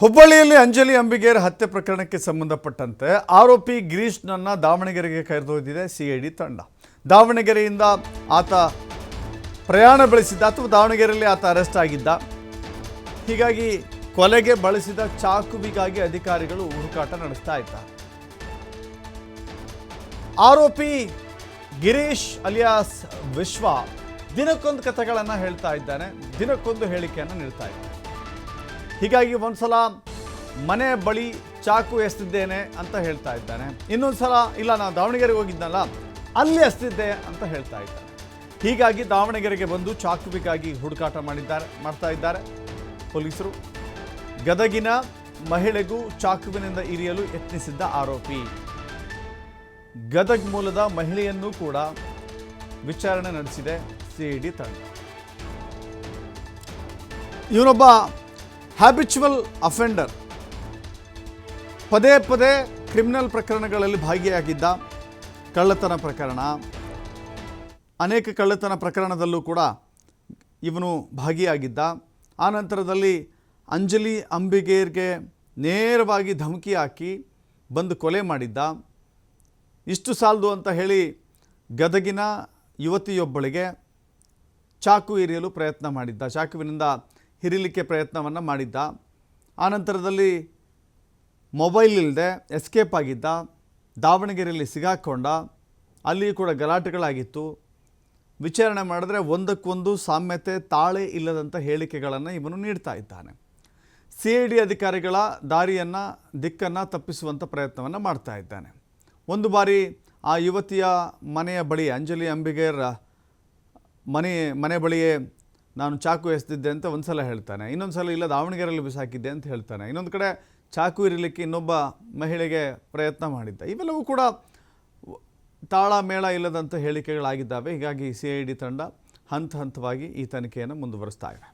ಹುಬ್ಬಳ್ಳಿಯಲ್ಲಿ ಅಂಜಲಿ ಅಂಬಿಗೇರ್ ಹತ್ಯೆ ಪ್ರಕರಣಕ್ಕೆ ಸಂಬಂಧಪಟ್ಟಂತೆ ಆರೋಪಿ ಗಿರೀಶ್ನನ್ನ ದಾವಣಗೆರೆಗೆ ಕರೆದೊಯ್ದಿದೆ ಸಿಐಡಿ ತಂಡ. ದಾವಣಗೆರೆಯಿಂದ ಆತ ಪ್ರಯಾಣ ಬೆಳೆಸಿದ್ದ ಅಥವಾ ದಾವಣಗೆರೆಯಲ್ಲಿ ಆತ ಅರೆಸ್ಟ್ ಆಗಿದ್ದ. ಹೀಗಾಗಿ ಕೊಲೆಗೆ ಬಳಸಿದ ಚಾಕುವಿಗಾಗಿ ಅಧಿಕಾರಿಗಳು ಹುಡುಕಾಟ ನಡೆಸ್ತಾ ಇದ್ದಾರೆ. ಆರೋಪಿ ಗಿರೀಶ್ ಅಲಿಯಾಸ್ ವಿಶ್ವ ದಿನಕ್ಕೊಂದು ಕಥೆಗಳನ್ನು ಹೇಳ್ತಾ ಇದ್ದಾನೆ, ದಿನಕ್ಕೊಂದು ಹೇಳಿಕೆಯನ್ನು ನೀಡ್ತಾ ಇದ್ದಾನೆ. ಹೀಗಾಗಿ ಒಂದ್ಸಲ ಮನೆ ಬಳಿ ಚಾಕು ಎಸ್ತಿದ್ದೇನೆ ಅಂತ ಹೇಳ್ತಾ ಇದ್ದಾನೆ, ಇನ್ನೊಂದು ಸಲ ಇಲ್ಲ ನಾನು ದಾವಣಗೆರೆಗೆ ಹೋಗಿದ್ನಲ್ಲ ಅಲ್ಲಿ ಎಸ್ತಿದ್ದೆ ಅಂತ ಹೇಳ್ತಾ ಇದ್ದಾನೆ. ಹೀಗಾಗಿ ದಾವಣಗೆರೆಗೆ ಬಂದು ಚಾಕುವಿಗಾಗಿ ಹುಡುಕಾಟ ಮಾಡ್ತಾ ಇದ್ದಾರೆ ಪೊಲೀಸರು. ಗದಗಿನ ಮಹಿಳೆಗೂ ಚಾಕುವಿನಿಂದ ಇರಿಯಲು ಯತ್ನಿಸಿದ್ದ ಆರೋಪಿ. ಗದಗ್ ಮೂಲದ ಮಹಿಳೆಯನ್ನೂ ಕೂಡ ವಿಚಾರಣೆ ನಡೆಸಿದೆ ಸಿಐಡಿ ತಂಡ. ಇವನೊಬ್ಬ ಹ್ಯಾಬಿಚುವಲ್ ಅಫೆಂಡರ್, ಪದೇ ಪದೇ ಕ್ರಿಮಿನಲ್ ಪ್ರಕರಣಗಳಲ್ಲಿ ಭಾಗಿಯಾಗಿದ್ದ. ಕಳ್ಳತನ ಪ್ರಕರಣ, ಅನೇಕ ಕಳ್ಳತನ ಪ್ರಕರಣದಲ್ಲೂ ಕೂಡ ಇವನು ಭಾಗಿಯಾಗಿದ್ದ. ಆನಂತರದಲ್ಲಿ ಅಂಜಲಿ ಅಂಬಿಗೇರ್ಗೆ ನೇರವಾಗಿ ಧಮಕಿ ಹಾಕಿ ಬಂದು ಕೊಲೆ ಮಾಡಿದ್ದ. ಇಷ್ಟು ಸಾಲದು ಅಂತ ಹೇಳಿ ಗದಗಿನ ಯುವತಿಯೊಬ್ಬಳಿಗೆ ಚಾಕು ಇರಿಯಲು ಪ್ರಯತ್ನ ಮಾಡಿದ್ದ, ಚಾಕುವಿನಿಂದ ಹಿರಿಲಿಕ್ಕೆ ಪ್ರಯತ್ನವನ್ನು ಮಾಡಿದ್ದ. ಆನಂತರದಲ್ಲಿ ಮೊಬೈಲ್ ಇಲ್ಲದೆ ಎಸ್ಕೇಪ್ ಆಗಿದ್ದ, ದಾವಣಗೆರೆಯಲ್ಲಿ ಸಿಗಾಕೊಂಡ. ಅಲ್ಲಿಯೂ ಕೂಡ ಗಲಾಟೆಗಳಾಗಿತ್ತು. ವಿಚಾರಣೆ ಮಾಡಿದ್ರೆ ಒಂದಕ್ಕೊಂದು ಸಾಮ್ಯತೆ, ತಾಳೆ ಇಲ್ಲದಂಥ ಹೇಳಿಕೆಗಳನ್ನು ಇವನು ನೀಡ್ತಾ ಇದ್ದಾನೆ. ಸಿಐಡಿ ಅಧಿಕಾರಿಗಳ ದಿಕ್ಕನ್ನು ತಪ್ಪಿಸುವಂಥ ಪ್ರಯತ್ನವನ್ನು ಮಾಡ್ತಾ ಇದ್ದಾನೆ. ಒಂದು ಬಾರಿ ಆ ಯುವತಿಯ ಮನೆಯ ಬಳಿ, ಅಂಜಲಿ ಅಂಬಿಗೇರ್ ಮನೆ ಬಳಿಯೇ ನಾನು ಚಾಕು ಎಸ್ತಿದ್ದೆ ಅಂತ ಒಂದು ಸಲ ಹೇಳ್ತಾನೆ, ಇನ್ನೊಂದು ಸಲ ಇಲ್ಲ ದಾವಣಗೆರೆಯಲ್ಲಿ ಬಿಸಾಕಿದ್ದೆ ಅಂತ ಹೇಳ್ತಾನೆ. ಇನ್ನೊಂದು ಕಡೆ ಚಾಕು ಇರಲಿಕ್ಕೆ ಇನ್ನೊಬ್ಬ ಮಹಿಳೆಗೆ ಪ್ರಯತ್ನ ಮಾಡಿದ್ದ. ಇವೆಲ್ಲವೂ ಕೂಡ ತಾಳ ಮೇಳ ಇಲ್ಲದಂಥ ಹೇಳಿಕೆಗಳಾಗಿದ್ದಾವೆ. ಹೀಗಾಗಿ ಸಿಐಡಿ ತಂಡ ಹಂತವಾಗಿ ಈ ತನಿಖೆಯನ್ನು ಮುಂದುವರಿಸ್ತಾ ಇದೆ.